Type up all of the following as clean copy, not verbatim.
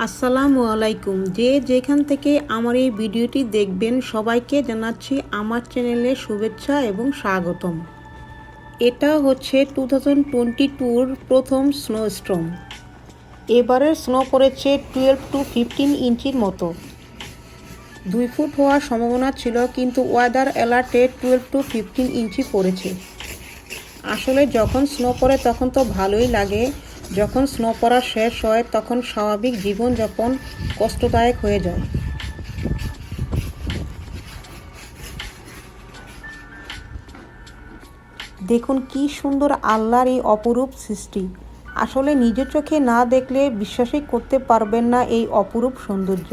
আসসালামু আলাইকুম। যে যেখান থেকে আমার এই ভিডিওটি দেখবেন সবাইকে জানাচ্ছি আমার চ্যানেলে শুভেচ্ছা এবং স্বাগতম। এটা হচ্ছে 2022-র প্রথম স্নোস্টর্ম। এবারের স্নো পড়েছে 12 to 15 ইঞ্চির মতো। 2 ফুট হওয়ার সম্ভাবনা ছিল, কিন্তু ওয়েদার অ্যালার্টে 12 to 15 ইঞ্চি পড়েছে। আসলে যখন স্নো পড়ে তখন তো ভালোই লাগে, যখন স্নো পড়া শেষ হয় তখন স্বাভাবিক জীবনযাপন কষ্টদায়ক হয়ে যায়। দেখুন কি সুন্দর আল্লাহর এই অপরূপ সৃষ্টি। আসলে নিজের চোখে না দেখলে বিশ্বাসই করতে পারবেন না এই অপরূপ সৌন্দর্য।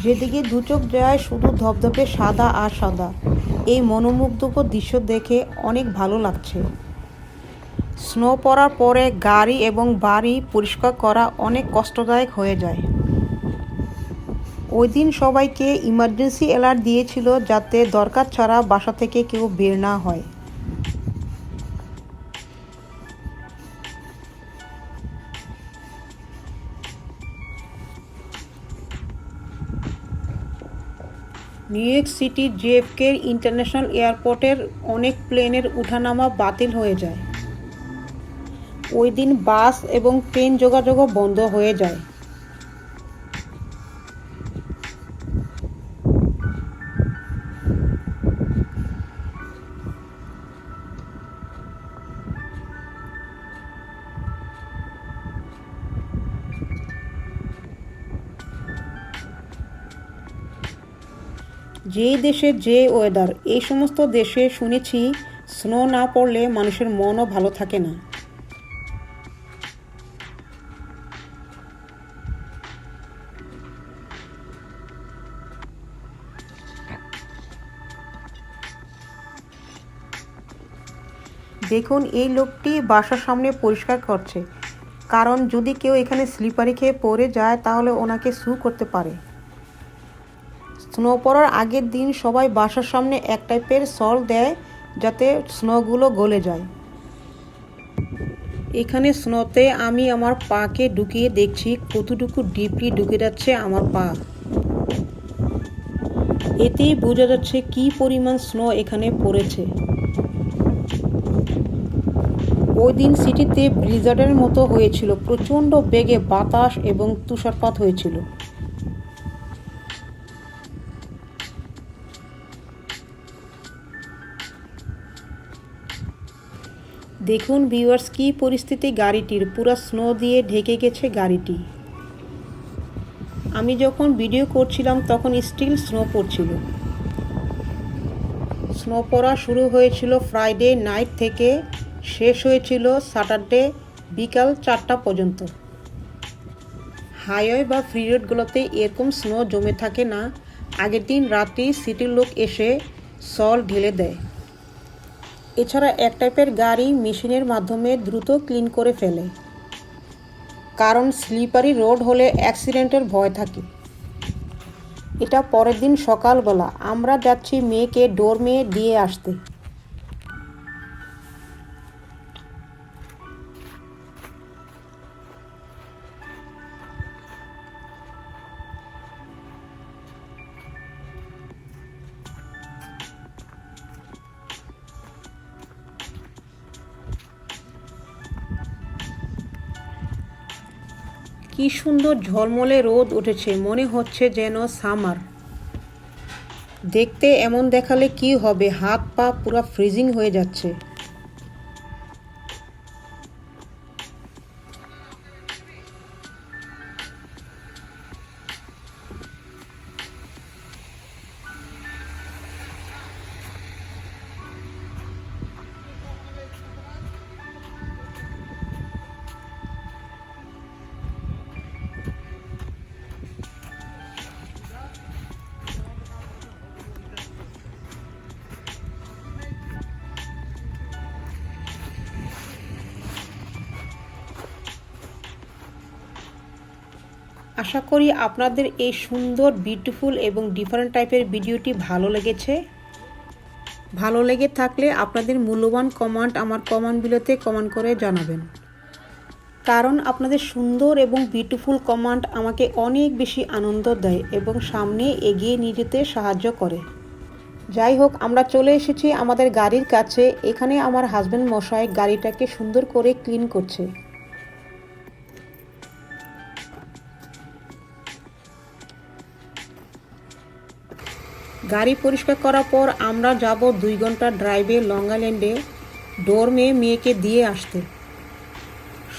যেদিকে দু চোখ যায় শুধু ধবধবে সাদা আর সাদা। এই মনোমুগ্ধকর দৃশ্য দেখে অনেক ভালো লাগছে। স্নো পড়ার পরে গাড়ি এবং বাড়ি পরিষ্কার করা অনেক কষ্টদায়ক হয়ে যায়। ওই দিন সবাইকে ইমার্জেন্সি অ্যালার্ট দিয়েছিল যাতে দরকার ছাড়া বাসা থেকে কেউ বের না হয়। নিউ ইয়র্ক সিটির জেএফকে ইন্টারন্যাশনাল এয়ারপোর্টের অনেক প্লেনের ওঠানামা বাতিল হয়ে যায়। ওই দিন বাস এবং ট্রেন যোগাযোগও বন্ধ হয়ে যায়। যেই দেশে যে ওয়েদার, এই সমস্ত দেশে শুনেছি স্নো না পড়লে মানুষের মনও ভালো থাকে না। দেখুন এই লোকটি বাসার সামনে পরিষ্কার করছে, কারণ যদি কেউ এখানে স্লিপারি খেয়ে পড়ে যায় তাহলে ওনাকে সু করতে পারে। স্নো পড়ার আগের দিন সবাই বাসার সামনে এক টাইপের সল্ট দেয় যাতে স্নোগুলো গলে যায়। এখানে স্নোতে আমি আমার পাকে ঢুকিয়ে দেখছি কতটুকু ডিপলি ঢুকে যাচ্ছে আমার পা। এতেই বোঝা যাচ্ছে কি পরিমাণ স্নো এখানে পড়েছে। ওই দিন সিটিতে ব্লিজার্ডের মতো হয়েছিল, প্রচণ্ড বেগে বাতাস এবং তুষারপাত হয়েছিল। দেখুন ভিউয়ার্স কি পরিস্থিতি গাড়িটির, পুরো স্নো দিয়ে ঢেকে গেছে গাড়িটি। আমি যখন ভিডিও করছিলাম তখন স্টিল স্নো পড়ছিল। স্নো পড়া শুরু হয়েছিল ফ্রাইডে নাইট থেকে, শেষ হয়েছিল স্যাটারডে বিকাল 4টা পর্যন্ত। হাইওয়ে বা ফ্রি রোডগুলোতে এরকম স্নো জমে থাকে না। আগের দিন রাতেই সিটির লোক এসে সল্ট ঢেলে দেয়। এছাড়া এক টাইপের গাড়ি মেশিনের মাধ্যমে দ্রুত ক্লিন করে ফেলে, কারণ স্লিপারি রোড হলে অ্যাক্সিডেন্টের ভয় থাকে। এটা পরের দিন সকালবেলা আমরা যাচ্ছি মেয়েকে ডোরমে দিয়ে আসতে। কি সুন্দর ঝলমলে রোদ উঠেছে, মনে হচ্ছে যেন সামার। দেখতে এমন দেখালে কি হবে, হাত পা পুরো ফ্রিজিং হয়ে যাচ্ছে। আশা করি আপনাদের এই সুন্দর বিউটিফুল এবং ডিফারেন্ট টাইপের ভিডিওটি ভালো লেগেছে। ভালো লেগে থাকলে আপনাদের মূল্যবান কমেন্ট আমার কমেন্ট বিলোতে কমেন্ট করে জানাবেন, কারণ আপনাদের সুন্দর এবং বিউটিফুল কমেন্ট আমাকে অনেক বেশি আনন্দ দেয় এবং সামনে এগিয়ে নিয়ে যেতে সাহায্য করে। যাই হোক, আমরা চলে এসেছি আমাদের গাড়ির কাছে। এখানে আমার হাজব্যান্ড মশাই গাড়িটাকে সুন্দর করে ক্লিন করছে। গাড়ি পরিষ্কার করার পর আমরা যাব 2 ঘন্টা ড্রাইভে লং আইল্যান্ডে ডোরমে মেয়েকে দিয়ে আসতে।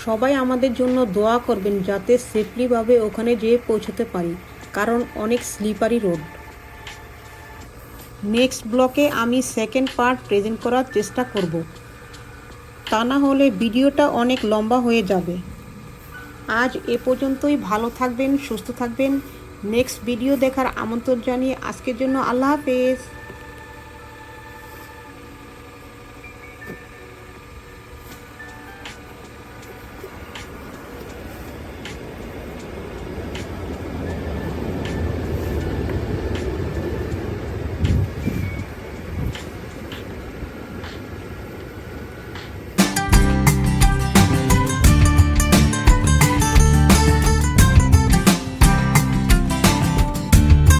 সবাই আমাদের জন্য দোয়া করবেন যাতে সেফলিভাবে ওখানে যেয়ে পৌঁছতে পারি, কারণ অনেক স্লিপারি রোড। নেক্সট ব্লকে আমি সেকেন্ড পার্ট প্রেজেন্ট করার চেষ্টা করব, তা না হলে ভিডিওটা অনেক লম্বা হয়ে যাবে। আজ এ পর্যন্তই। ভালো থাকবেন, সুস্থ থাকবেন। নেক্সট ভিডিও দেখার আমন্ত্রণ জানিয়ে আজকের জন্য আল্লাহ হাফেজ।